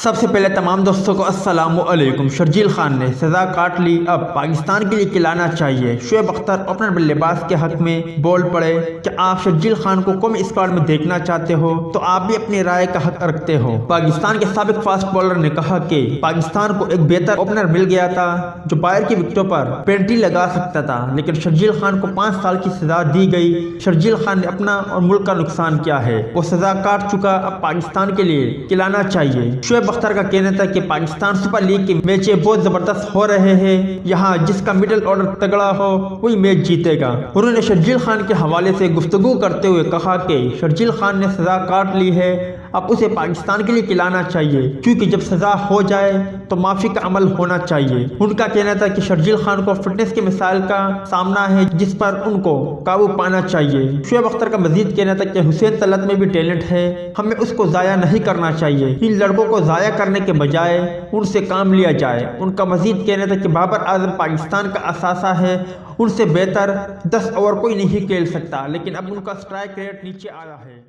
سب سے پہلے تمام دوستوں کو السلام علیکم۔ شرجیل خان نے سزا کاٹ لی، اب پاکستان کے لیے کھلانا چاہیے۔ شعیب اختر اوپنر بلے باز کے حق میں بول پڑے کہ آپ شرجیل خان کو قومی اسکواڈ میں دیکھنا چاہتے ہو تو آپ بھی اپنی رائے کا حق رکھتے ہو۔ پاکستان کے سابق فاسٹ بولر نے کہا کہ پاکستان کو ایک بہتر اوپنر مل گیا تھا جو باہر کی وکٹوں پر پینٹی لگا سکتا تھا، لیکن شرجیل خان کو 5 سال کی سزا دی گئی۔ شرجیل خان نے اپنا اور ملک کا نقصان کیا ہے، وہ سزا کاٹ چکا، اب پاکستان کے لیے کھلانا چاہیے۔ شعیب اختر کا کہنا تھا کہ پاکستان سپر لیگ کے میچیں بہت زبردست ہو رہے ہیں، یہاں جس کا مڈل آرڈر تگڑا ہو وہی میچ جیتے گا۔ انہوں نے شرجیل خان کے حوالے سے گفتگو کرتے ہوئے کہا کہ شرجیل خان نے سزا کاٹ لی ہے، اب اسے پاکستان کے لیے کھلانا چاہیے، کیونکہ جب سزا ہو جائے تو معافی کا عمل ہونا چاہیے۔ ان کا کہنا تھا کہ شرجیل خان کو فٹنس کے مسائل کا سامنا ہے جس پر ان کو قابو پانا چاہیے۔ شعیب اختر کا مزید کہنا تھا کہ حسین طلعت میں بھی ٹیلنٹ ہے، ہمیں اس کو ضائع نہیں کرنا چاہیے، ان لڑکوں کو ضائع کرنے کے بجائے ان سے کام لیا جائے۔ ان کا مزید کہنا تھا کہ بابر اعظم پاکستان کا اثاثہ ہے، ان سے بہتر 10 اوور کوئی نہیں کھیل سکتا، لیکن اب ان کا سٹرائک ریٹ نیچے آیا ہے۔